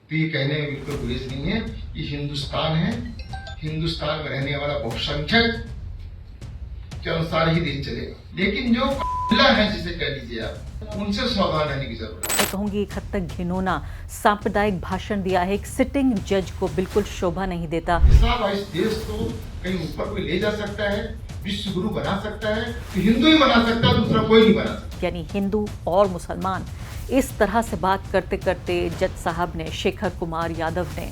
तो ये कहने में बिल्कुल गुरेज नहीं है। ये हिंदुस्तान है, हिंदुस्तान में रहने वाला बहुसंख्यक के अनुसार ही देश चलेगा। लेकिन जो है, जिसे कह लीजिए आप, उनसे सावधान रहने की जरूरत है। मैं कहूंगी एक हद तक घिनौना सांप्रदायिक भाषण दिया है। एक सिटिंग जज को बिल्कुल शोभा नहीं देता। साहब, इस देश को कहीं ऊपर कोई ले जा सकता है, विश्व गुरु बना सकता है, तो हिंदू ही बना सकता है, दूसरा कोई नहीं बना सकता। यानी हिंदू और मुसलमान इस तरह से बात करते करते जज साहब ने, शेखर कुमार यादव ने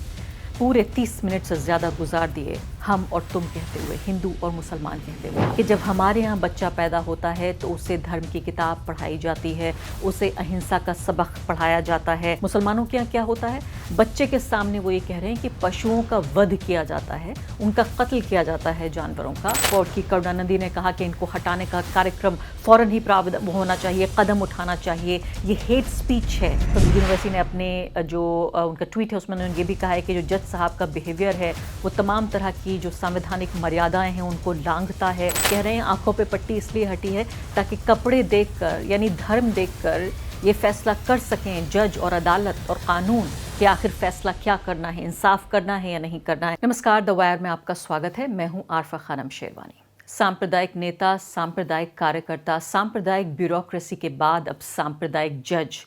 पूरे 30 मिनट से ज़्यादा गुजार दिए हम और तुम कहते हुए, हिंदू और मुसलमान कहते हुए, कि जब हमारे यहाँ बच्चा पैदा होता है तो उसे धर्म की किताब पढ़ाई जाती है, उसे अहिंसा का सबक पढ़ाया जाता है। मुसलमानों के यहाँ क्या होता है? बच्चे के सामने वो ये कह रहे हैं कि पशुओं का वध किया जाता है, उनका कत्ल किया जाता है जानवरों का। कोर्ट की करुणानिधि ने कहा कि इनको हटाने का कार्यक्रम फौरन ही प्रावधान होना चाहिए, कदम उठाना चाहिए, ये हेट स्पीच है। तो यूनिवर्सिटी ने अपने जो उनका ट्वीट है उसमें उन्होंने ये भी कहा है कि जो जज साहब का बिहेवियर है वो तमाम तरह की जो संवैधानिक मर्यादाएं हैं उनको लांघता है। कह रहे हैं आंखों पे पट्टी इसलिए हटी है ताकि कपड़े देखकर, यानी धर्म देखकर ये फैसला कर सकें जज और अदालत और कानून कि आखिर फैसला क्या करना है, इंसाफ करना है या नहीं करना है। नमस्कार, द वायर में आपका स्वागत है। मैं हूं आरफा खानम शेरवानी। सांप्रदायिक नेता, सांप्रदायिक कार्यकर्ता, सांप्रदायिक ब्यूरोक्रेसी के बाद अब सांप्रदायिक जज।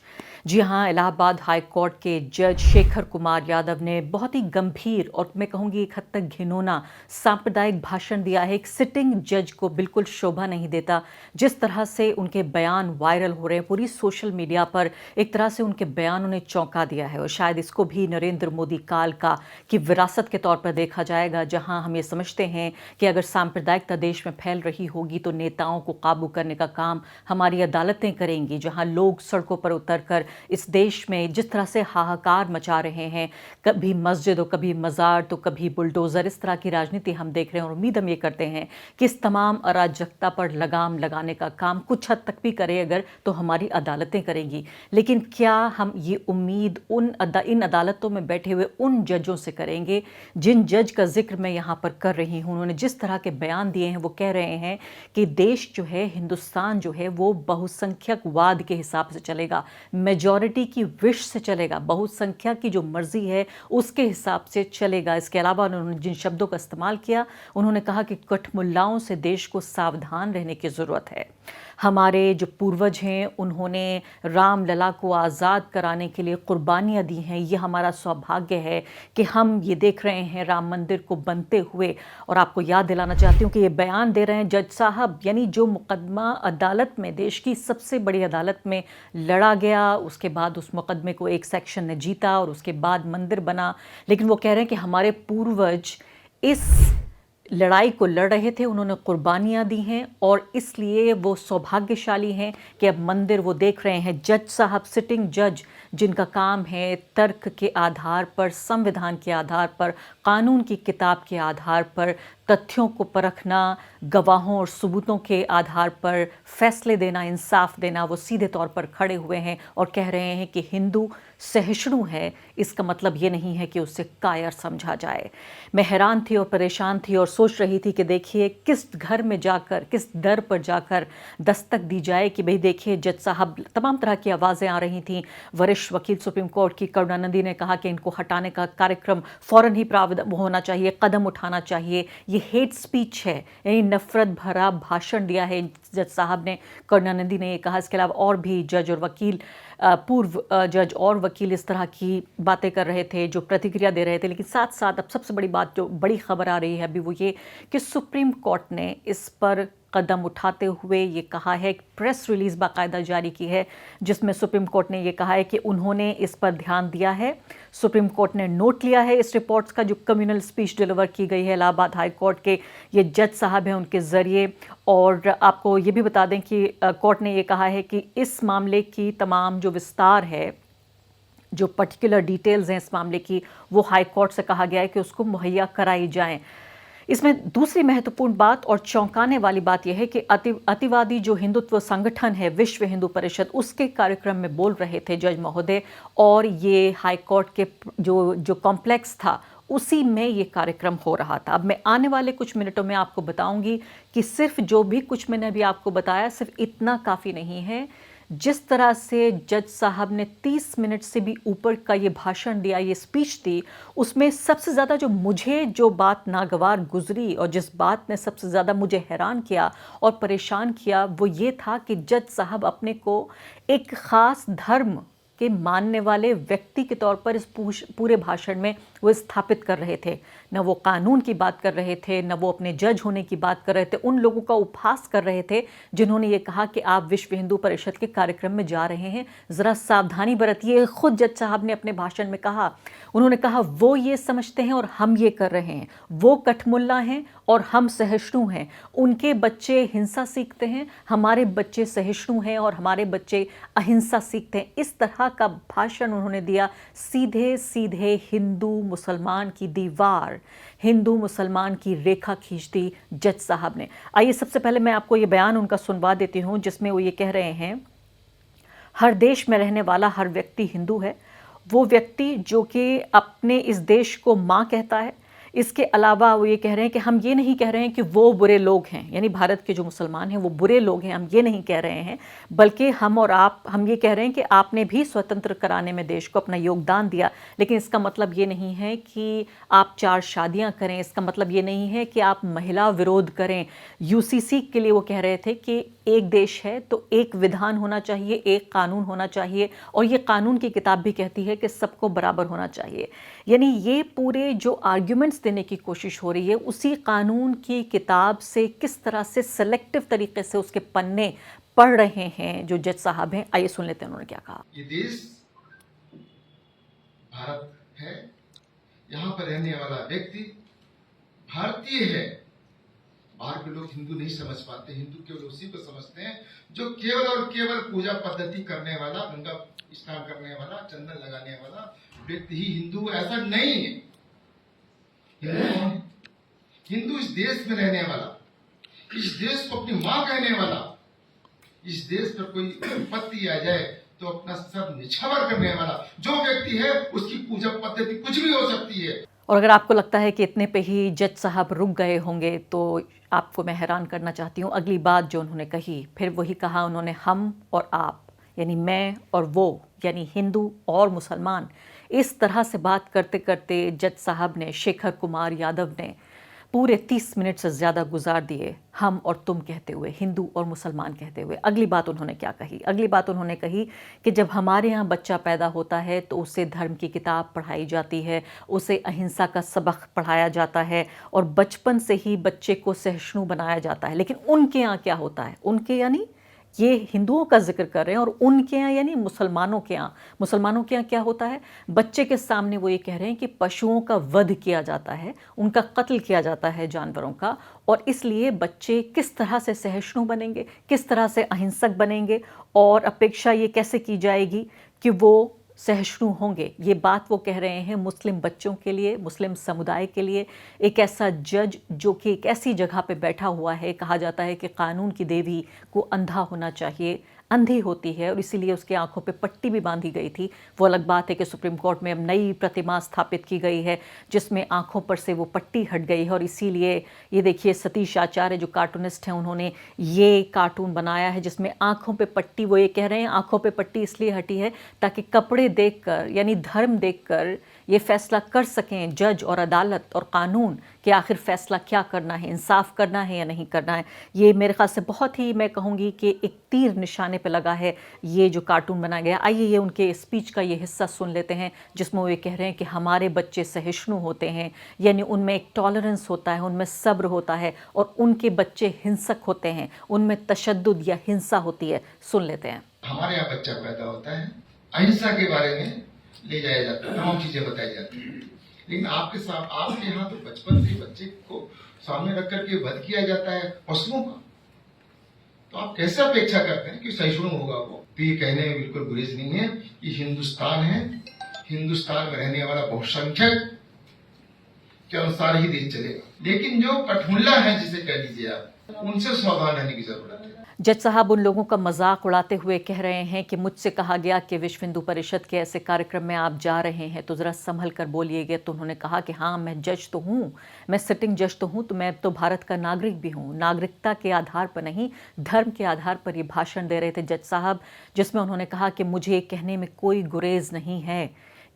जी हाँ, इलाहाबाद हाई कोर्ट के जज शेखर कुमार यादव ने बहुत ही गंभीर और मैं कहूँगी एक हद तक घिनौना सांप्रदायिक भाषण दिया है। एक सिटिंग जज को बिल्कुल शोभा नहीं देता। जिस तरह से उनके बयान वायरल हो रहे हैं पूरी सोशल मीडिया पर, एक तरह से उनके बयानों ने चौंका दिया है। और शायद इसको भी नरेंद्र मोदी काल का की विरासत के तौर पर देखा जाएगा, जहाँ हम ये समझते हैं कि अगर सांप्रदायिकता देश में फैल रही होगी तो नेताओं को काबू करने का काम हमारी अदालतें करेंगी। जहाँ लोग सड़कों पर उतरकर इस देश में जिस तरह से हाहाकार मचा रहे हैं, कभी मस्जिद और कभी मज़ार तो कभी बुलडोज़र, इस तरह की राजनीति हम देख रहे हैं। और उम्मीद हम ये करते हैं कि इस तमाम अराजकता पर लगाम लगाने का काम कुछ हद तक भी करें अगर, तो हमारी अदालतें करेंगी। लेकिन क्या हम ये उम्मीद इन अदालतों में बैठे हुए उन जजों से करेंगे जिन जज का जिक्र मैं यहाँ पर कर रही हूँ? उन्होंने जिस तरह के बयान दिए हैं वो कह रहे हैं कि देश जो है, हिंदुस्तान जो है, वो बहुसंख्यकवाद के हिसाब से चलेगा, मेजॉरिटी की विश से चलेगा, बहुसंख्यक की जो मर्जी है उसके हिसाब से चलेगा। इसके अलावा उन्होंने जिन शब्दों का इस्तेमाल किया, उन्होंने कहा कि कठमुल्लाओं से देश को सावधान रहने की ज़रूरत है। हमारे जो पूर्वज हैं उन्होंने रामलला को आज़ाद कराने के लिए कुर्बानियाँ दी हैं। ये हमारा सौभाग्य है कि हम ये देख रहे हैं राम मंदिर को बनते हुए। और आपको याद दिलाना चाहती हूँ कि ये बयान दे रहे हैं जज साहब, यानी जो मुकदमा अदालत में, देश की सबसे बड़ी अदालत में लड़ा गया, उसके बाद उस मुकदमे को एक सेक्शन ने जीता और उसके बाद मंदिर बना। लेकिन वो कह रहे हैं कि हमारे पूर्वज इस लड़ाई को लड़ रहे थे, उन्होंने कुर्बानियाँ दी हैं और इसलिए वो सौभाग्यशाली हैं कि अब मंदिर वो देख रहे हैं। जज साहब, सिटिंग जज, जिनका काम है तर्क के आधार पर, संविधान के आधार पर, कानून की किताब के आधार पर तथ्यों को परखना, गवाहों और सबूतों के आधार पर फैसले देना, इंसाफ देना, वो सीधे तौर पर खड़े हुए हैं और कह रहे हैं कि हिंदू सहिष्णु है, इसका मतलब ये नहीं है कि उससे कायर समझा जाए। मैं हैरान थी और परेशान थी और सोच रही थी कि देखिए किस घर में जाकर, किस दर पर जाकर दस्तक दी जाए कि भाई देखिए जज साहब, तमाम तरह की आवाज़ें आ रही थीं। वरिष्ठ वकील सुप्रीम कोर्ट की करुणानिधि ने कहा कि इनको हटाने का कार्यक्रम फौरन ही प्रावधान होना चाहिए, कदम उठाना चाहिए। ये हेट स्पीच है, यानी नफरत भरा भाषण दिया है जज साहब ने, करुणानिधि ने ये कहा। इसके अलावा और भी जज और वकील, पूर्व जज और वकील इस तरह की बातें कर रहे थे, जो प्रतिक्रिया दे रहे थे। लेकिन साथ साथ अब सबसे बड़ी बात, जो बड़ी खबर आ रही है अभी, वो ये कि सुप्रीम कोर्ट ने इस पर कदम उठाते हुए ये कहा है, एक प्रेस रिलीज़ बाकायदा जारी की है जिसमें सुप्रीम कोर्ट ने ये कहा है कि उन्होंने इस पर ध्यान दिया है। सुप्रीम कोर्ट ने नोट लिया है इस रिपोर्ट्स का जो कम्युनल स्पीच डिलीवर की गई है इलाहाबाद हाई कोर्ट के ये जज साहब हैं उनके ज़रिए। और आपको ये भी बता दें कि कोर्ट ने ये कहा है कि इस मामले की तमाम जो विस्तार है, जो पर्टिकुलर डिटेल्स हैं इस मामले की, वो हाई कोर्ट से कहा गया है कि उसको मुहैया कराई जाएं। इसमें दूसरी महत्वपूर्ण बात और चौंकाने वाली बात यह है कि अतिवादी जो हिंदुत्व संगठन है विश्व हिंदू परिषद, उसके कार्यक्रम में बोल रहे थे जज महोदय, और ये हाई कोर्ट के जो कॉम्प्लेक्स था उसी में ये कार्यक्रम हो रहा था। अब मैं आने वाले कुछ मिनटों में आपको बताऊंगी कि सिर्फ जो भी कुछ मैंने अभी आपको बताया, सिर्फ इतना काफ़ी नहीं है। जिस तरह से जज साहब ने 30 मिनट से भी ऊपर का ये भाषण दिया, ये स्पीच दी, उसमें सबसे ज़्यादा जो बात नागवार गुजरी और जिस बात ने सबसे ज़्यादा मुझे हैरान किया और परेशान किया वो ये था कि जज साहब अपने को एक ख़ास धर्म के मानने वाले व्यक्ति के तौर पर इस पूरे भाषण में वो स्थापित कर रहे थे। न वो कानून की बात कर रहे थे, न वो अपने जज होने की बात कर रहे थे, उन लोगों का उपहास कर रहे थे जिन्होंने ये कहा कि आप विश्व हिंदू परिषद के कार्यक्रम में जा रहे हैं, ज़रा सावधानी बरतिए। खुद जज साहब ने अपने भाषण में कहा, उन्होंने कहा वो ये समझते हैं और हम ये कर रहे हैं, वो कठमुल्ला हैं और हम सहिष्णु हैं, उनके बच्चे हिंसा सीखते हैं, हमारे बच्चे सहिष्णु हैं और हमारे बच्चे अहिंसा सीखते हैं। इस तरह का भाषण उन्होंने दिया, सीधे सीधे हिंदू मुसलमान की दीवार, हिंदू मुसलमान की रेखा खींच दी जज साहब ने। आइए सबसे पहले मैं आपको ये बयान उनका सुनवा देती हूँ जिसमें वो ये कह रहे हैं, हर देश में रहने वाला हर व्यक्ति हिंदू है। वो व्यक्ति जो कि अपने इस देश को माँ कहता है। इसके अलावा वो ये कह रहे हैं कि हम ये नहीं कह रहे हैं कि वो बुरे लोग हैं, यानी भारत के जो मुसलमान हैं वो बुरे लोग हैं, हम ये नहीं कह रहे हैं, बल्कि हम और आप, हम ये कह रहे हैं कि आपने भी स्वतंत्र कराने में देश को अपना योगदान दिया। लेकिन इसका मतलब ये नहीं है कि आप 4 शादियां करें, इसका मतलब ये नहीं है कि आप महिला विरोध करें। यूसीसी के लिए वो कह रहे थे कि एक देश है तो एक विधान होना चाहिए, एक कानून होना चाहिए, और ये कानून की किताब भी कहती है कि सबको बराबर होना चाहिए। यानी ये पूरे जो आर्ग्यूमेंट्स देने की कोशिश हो रही है उसी कानून की किताब से किस तरह से सेलेक्टिव तरीके से उसके पन्ने पढ़ रहे हैं जो जज साहब हैं। आइए सुन लेते हैं उन्होंने क्या कहा। ये देश भारत है, यहाँ पर रहने वाला व्यक्ति भारतीय है। बाहर के लोग हिंदू नहीं समझ पाते, हिंदू केवल उसी को समझते हैं जो केवल और केवल पूजा पद्धति करने वाला, गंगा स्नान करने वाला, चंदन लगाने वाला व्यक्ति ही हिंदू। ऐसा नहीं है। हिंदू कौन है? हिंदू इस देश में रहने वाला, इस देश को अपनी मां कहने वाला, इस देश पर कोई विपत्ति आ जाए तो अपना सर निछावर करने वाला जो व्यक्ति है, उसकी पूजा पद्धति कुछ भी हो सकती है। और अगर आपको लगता है कि इतने पे ही जज साहब रुक गए होंगे तो आपको मैं हैरान करना चाहती हूँ। अगली बात जो उन्होंने कही, फिर वही कहा उन्होंने, हम और आप, यानी मैं और वो, यानी हिंदू और मुसलमान। इस तरह से बात करते करते जज साहब ने, शेखर कुमार यादव ने पूरे 30 मिनट से ज़्यादा गुजार दिए हम और तुम कहते हुए, हिंदू और मुसलमान कहते हुए। अगली बात उन्होंने क्या कही? अगली बात उन्होंने कही कि जब हमारे यहाँ बच्चा पैदा होता है तो उसे धर्म की किताब पढ़ाई जाती है, उसे अहिंसा का सबक पढ़ाया जाता है और बचपन से ही बच्चे को सहिष्णु बनाया जाता है। लेकिन उनके यहाँ क्या होता है? उनके यानी ये हिंदुओं का जिक्र कर रहे हैं, और उनके यहाँ यानी मुसलमानों के यहाँ क्या होता है? बच्चे के सामने वो ये कह रहे हैं कि पशुओं का वध किया जाता है, उनका कत्ल किया जाता है जानवरों का, और इसलिए बच्चे किस तरह से सहिष्णु बनेंगे, किस तरह से अहिंसक बनेंगे, और अपेक्षा ये कैसे की जाएगी कि वो सहिष्णु होंगे। ये बात वो कह रहे हैं मुस्लिम बच्चों के लिए, मुस्लिम समुदाय के लिए। एक ऐसा जज जो कि एक ऐसी जगह पे बैठा हुआ है, कहा जाता है कि कानून की देवी को अंधा होना चाहिए, अंधी होती है और इसीलिए उसकी आंखों पे पट्टी भी बांधी गई थी। वो अलग बात है कि सुप्रीम कोर्ट में अब नई प्रतिमा स्थापित की गई है जिसमें आंखों पर से वो पट्टी हट गई है, और इसीलिए ये देखिए सतीश आचार्य जो कार्टूनिस्ट हैं, उन्होंने ये कार्टून बनाया है जिसमें आंखों पे पट्टी, वो ये कह रहे हैं आंखों पे पट्टी इसलिए हटी है ताकि कपड़े देखकर, यानी धर्म देखकर ये फैसला कर सकें जज और अदालत और कानून कि आखिर फैसला क्या करना है, इंसाफ करना है या नहीं करना है। ये मेरे ख्याल से बहुत ही, मैं कहूँगी कि एक तीर निशाने पे लगा है ये जो कार्टून बनाया गया। आइए ये उनके स्पीच का ये हिस्सा सुन लेते हैं जिसमें वो ये कह रहे हैं कि हमारे बच्चे सहिष्णु होते हैं, यानी उनमें एक टॉलरेंस होता है, उनमें सब्र होता है, और उनके बच्चे हिंसक होते हैं, उनमें तशद्दुद या हिंसा होती है। सुन लेते हैं। हमारे यहाँ बच्चा पैदा होता है, अहिंसा के बारे में ले जाया जाता है, तमाम चीजें बताई जाती हैं, लेकिन आपके साथ, आपके यहाँ तो बचपन से बच्चे को सामने रख करके वध किया जाता है पशुओं का। तो आप कैसे अपेक्षा करते हैं कि सहिष्णु होगा वो? तो ये कहने में बिल्कुल गुरेज नहीं है कि हिंदुस्तान है, हिंदुस्तान में रहने वाला बहुसंख्यक के अनुसार ही देश चलेगा। लेकिन जो कठमुल्ला है, जिसे कह लीजिए आप, उनसे सावधान रहने की जरूरत है। जज साहब उन लोगों का मजाक उड़ाते हुए कह रहे हैं कि मुझसे कहा गया कि विश्व हिंदू परिषद के ऐसे कार्यक्रम में आप जा रहे हैं तो ज़रा संभल कर बोलिएगा। तो उन्होंने कहा कि हाँ, मैं जज तो हूँ, मैं सिटिंग जज तो हूँ, तो मैं तो भारत का नागरिक भी हूँ। नागरिकता के आधार पर नहीं, धर्म के आधार पर ये भाषण दे रहे थे जज साहब, जिसमें उन्होंने कहा कि मुझे कहने में कोई गुरेज नहीं है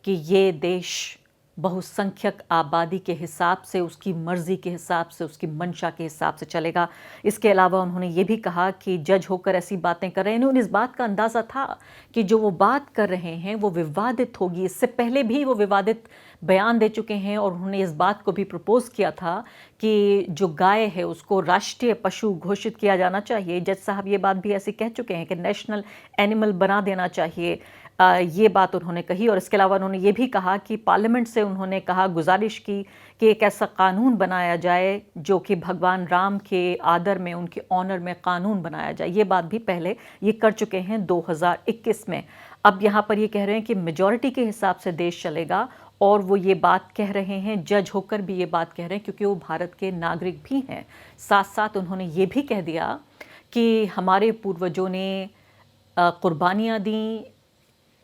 कि ये देश बहुसंख्यक आबादी के हिसाब से, उसकी मर्जी के हिसाब से, उसकी मंशा के हिसाब से चलेगा। इसके अलावा उन्होंने ये भी कहा कि जज होकर ऐसी बातें कर रहे हैं, उन्हें इस बात का अंदाज़ा था कि जो वो बात कर रहे हैं वो विवादित होगी। इससे पहले भी वो विवादित बयान दे चुके हैं और उन्होंने इस बात को भी प्रपोज किया था कि जो गाय है उसको राष्ट्रीय पशु घोषित किया जाना चाहिए। जज साहब ये बात भी ऐसी कह चुके हैं कि नेशनल एनिमल बना देना चाहिए। ये बात उन्होंने कही और इसके अलावा उन्होंने ये भी कहा कि पार्लियामेंट से उन्होंने कहा, गुजारिश की कि एक ऐसा कानून बनाया जाए जो कि भगवान राम के आदर में, उनके ऑनर में कानून बनाया जाए। ये बात भी पहले ये कर चुके हैं 2021 में। अब यहाँ पर ये कह रहे हैं कि मेजॉरिटी के हिसाब से देश चलेगा और वो ये बात कह रहे हैं, जज होकर भी ये बात कह रहे हैं क्योंकि वो भारत के नागरिक भी हैं। साथ साथ उन्होंने ये भी कह दिया कि हमारे पूर्वजों ने कुर्बानियाँ दी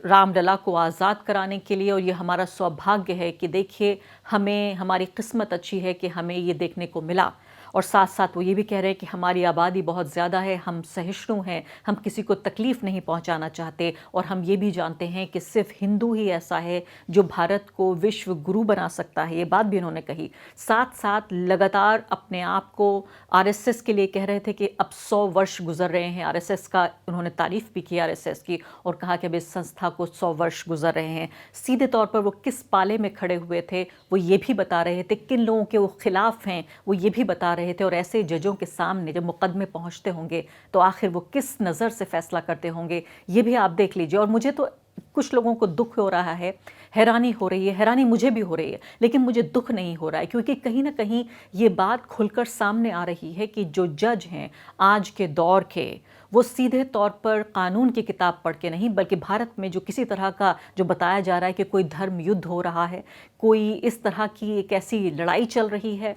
रामलला को आज़ाद कराने के लिए और ये हमारा सौभाग्य है कि देखिए हमें, हमारी किस्मत अच्छी है कि हमें ये देखने को मिला। और साथ साथ वो ये भी कह रहे हैं कि हमारी आबादी बहुत ज़्यादा है, हम सहिष्णु हैं, हम किसी को तकलीफ़ नहीं पहुंचाना चाहते और हम ये भी जानते हैं कि सिर्फ हिंदू ही ऐसा है जो भारत को विश्व गुरु बना सकता है। ये बात भी उन्होंने कही। साथ साथ लगातार अपने आप को आरएसएस के लिए कह रहे थे कि अब 100 वर्ष गुजर रहे हैं। आरएसएस का उन्होंने तारीफ़ भी की आरएसएस की और कहा कि अब इस संस्था को 100 वर्ष गुजर रहे हैं। सीधे तौर पर वो किस पाले में खड़े हुए थे वो ये भी बता रहे थे, किन लोगों के वो खिलाफ हैं वो ये भी बता रहे थे। और ऐसे जजों के सामने जब मुकदमे पहुंचते होंगे तो आखिर वो किस नज़र से फैसला करते होंगे ये भी आप देख लीजिए। और मुझे तो कुछ लोगों को दुख हो रहा है, हैरानी हो रही है, हैरानी मुझे भी हो रही है, लेकिन मुझे दुख नहीं हो रहा है क्योंकि कहीं ना कहीं ये बात खुलकर सामने आ रही है कि जो जज हैं आज के दौर के, वो सीधे तौर पर कानून की किताब पढ़ के नहीं, बल्कि भारत में जो किसी तरह का जो बताया जा रहा है कि कोई धर्म युद्ध हो रहा है, कोई इस तरह की एक ऐसी लड़ाई चल रही है,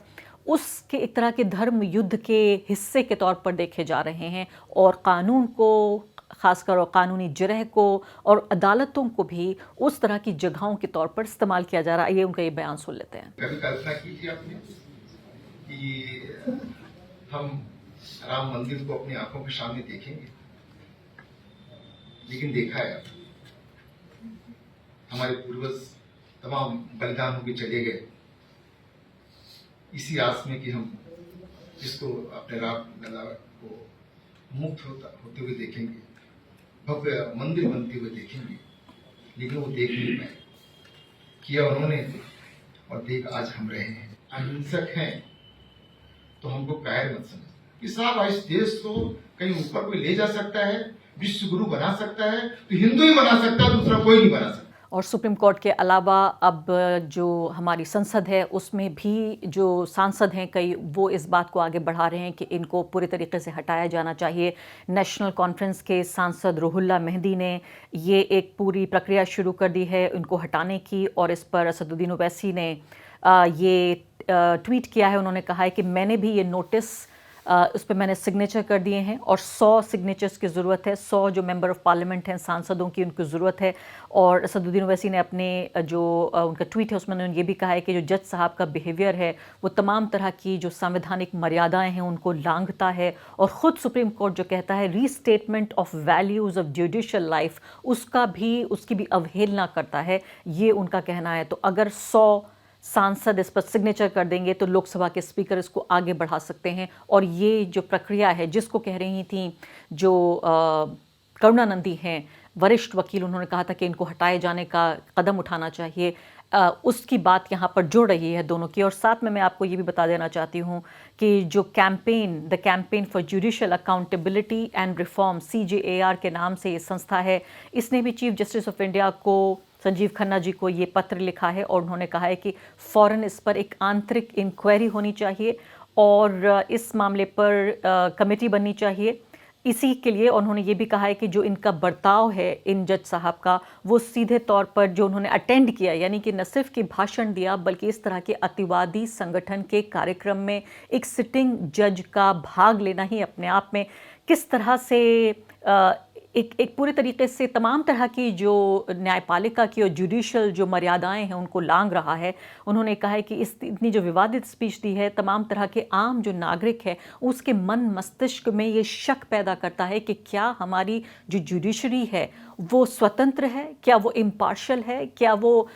उसके एक तरह के धर्म युद्ध के हिस्से के तौर पर देखे जा रहे हैं। और कानून को, खासकर और कानूनी जरह को और अदालतों को भी उस तरह की जगहों के तौर पर इस्तेमाल किया जा रहा है। ये उनका ये बयान सुन लेते हैं। कभी कल्पना कीजिए आपने कि हम राम मंदिर को अपनी आंखों के सामने देखेंगे, लेकिन देखा है हमारे पूर्वज तमाम बलिदान होकर चले गए इसी आस में कि हम इसको अपने रामलला को मुक्त होते हुए देखेंगे, भव्य मंदिर बनते हुए देखेंगे, लेकिन वो देख नहीं पाए। किया उन्होंने और देख आज हम रहे हैं। अहिंसक हैं तो हमको कायर मत समझना कि साहब इस देश को कहीं ऊपर कोई ले जा सकता है, विश्व गुरु बना सकता है तो हिंदू ही बना सकता है, दूसरा कोई नहीं बना सकता। और सुप्रीम कोर्ट के अलावा अब जो हमारी संसद है उसमें भी जो सांसद हैं कई, वो इस बात को आगे बढ़ा रहे हैं कि इनको पूरे तरीके से हटाया जाना चाहिए। नेशनल कॉन्फ्रेंस के सांसद रुहुल्ला मेहदी ने ये एक पूरी प्रक्रिया शुरू कर दी है इनको हटाने की और इस पर असदुद्दीन ओवैसी ने ये ट्वीट किया है। उन्होंने कहा है कि मैंने भी ये नोटिस उस पर मैंने सिग्नेचर कर दिए हैं और 100 सिग्नेचर्स की ज़रूरत है, 100 जो मेंबर ऑफ़ पार्लियामेंट हैं सांसदों की उनको ज़रूरत है। और असदुद्दीन ओवैसी ने अपने जो उनका ट्वीट है उसमें उन्होंने ये भी कहा है कि जो जज साहब का बिहेवियर है वो तमाम तरह की जो संवैधानिक मर्यादाएं हैं उनको लांघता है और ख़ुद सुप्रीम कोर्ट जो कहता है restatement of values of judicial life उसकी भी अवहेलना करता है, ये उनका कहना है। तो अगर 100 सांसद इस पर सिग्नेचर कर देंगे तो लोकसभा के स्पीकर इसको आगे बढ़ा सकते हैं। और ये जो प्रक्रिया है जिसको कह रही थी जो करुणानंदी हैं वरिष्ठ वकील, उन्होंने कहा था कि इनको हटाए जाने का कदम उठाना चाहिए, उसकी बात यहाँ पर जुड़ रही है दोनों की। और साथ में मैं आपको ये भी बता देना चाहती हूँ कि जो the campaign for judicial accountability and reform CJAR के नाम से ये संस्था है, इसने भी चीफ जस्टिस ऑफ इंडिया को संजीव खन्ना जी को ये पत्र लिखा है और उन्होंने कहा है कि फ़ौरन इस पर एक आंतरिक इंक्वायरी होनी चाहिए और इस मामले पर कमेटी बननी चाहिए इसी के लिए उन्होंने ये भी कहा है कि जो इनका बर्ताव है इन जज साहब का, वो सीधे तौर पर जो उन्होंने अटेंड किया, यानी कि न सिर्फ कि भाषण दिया बल्कि इस तरह के अतिवादी संगठन के कार्यक्रम में एक सिटिंग जज का भाग लेना ही अपने आप में किस तरह से एक पूरे तरीके से तमाम तरह की जो न्यायपालिका की और जुडिशल जो मर्यादाएं हैं उनको लांघ रहा है। उन्होंने कहा है कि इतनी जो विवादित स्पीच दी है, तमाम तरह के आम जो नागरिक है उसके मन मस्तिष्क में ये शक पैदा करता है कि क्या हमारी जो जुडिशरी है वो स्वतंत्र है, क्या वो इम्पार्शल है, क्या वो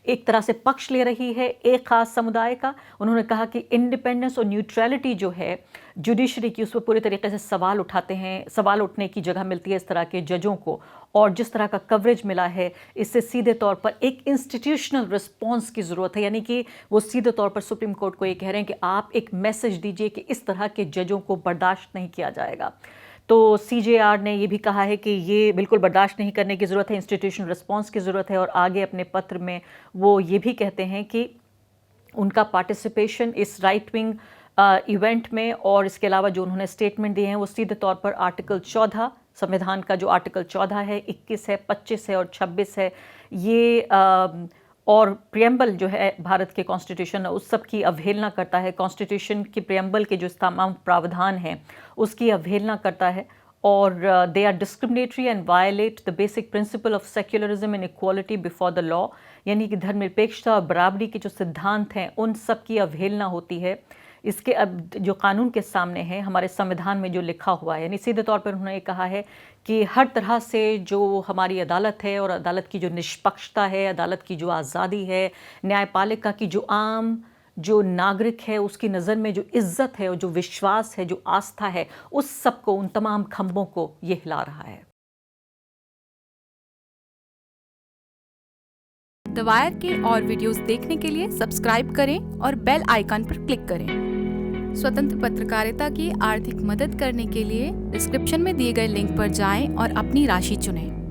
एक तरह से पक्ष ले रही है एक खास समुदाय का। उन्होंने कहा कि इंडिपेंडेंस और न्यूट्रलिटी जो है जुडिशरी की, उस पर पूरे तरीके से सवाल उठाते हैं, सवाल उठने की जगह मिलती है इस तरह के जजों को। और जिस तरह का कवरेज मिला है, इससे सीधे तौर पर एक इंस्टीट्यूशनल रिस्पॉन्स की ज़रूरत है, यानी कि वो सीधे तौर पर सुप्रीम कोर्ट को ये कह रहे हैं कि आप एक मैसेज दीजिए कि इस तरह के जजों को बर्दाश्त नहीं किया जाएगा। तो CJR ने ये भी कहा है कि ये बिल्कुल बर्दाश्त नहीं करने की ज़रूरत है, इंस्टीट्यूशनल रिस्पॉन्स की ज़रूरत है। और आगे अपने पत्र में वो ये भी कहते हैं कि उनका पार्टिसिपेशन इस राइट विंग इवेंट में और इसके अलावा जो उन्होंने स्टेटमेंट दिए हैं वो सीधे तौर पर आर्टिकल 14 संविधान का जो आर्टिकल 14 है, 21 है, 25 है और 26 है, ये और प्रियम्बल जो है भारत के कॉन्स्टिट्यूशन उस सब की अवहेलना करता है। कॉन्स्टिट्यूशन की प्रियम्बल के जो तमाम प्रावधान हैं उसकी अवहेलना करता है और they are discriminatory and violate the basic principle of secularism and equality before the law, यानी कि धर्मनिरपेक्षता और बराबरी के जो सिद्धांत हैं उन सब की अवहेलना होती है। इसके अब जो कानून के सामने है, हमारे संविधान में जो लिखा हुआ है, यानी सीधे तौर पर उन्होंने कहा है कि हर तरह से जो हमारी अदालत है और अदालत की जो निष्पक्षता है, अदालत की जो आज़ादी है, न्यायपालिका की जो आम जो नागरिक है उसकी नज़र में जो इज्जत है और जो विश्वास है, जो आस्था है, उस सब को, उन तमाम खंभों को ये हिला रहा है। द वायर के और वीडियोस देखने के लिए सब्सक्राइब करें और बेल आइकन पर क्लिक करें। स्वतंत्र पत्रकारिता की आर्थिक मदद करने के लिए डिस्क्रिप्शन में दिए गए लिंक पर जाएं और अपनी राशि चुनें।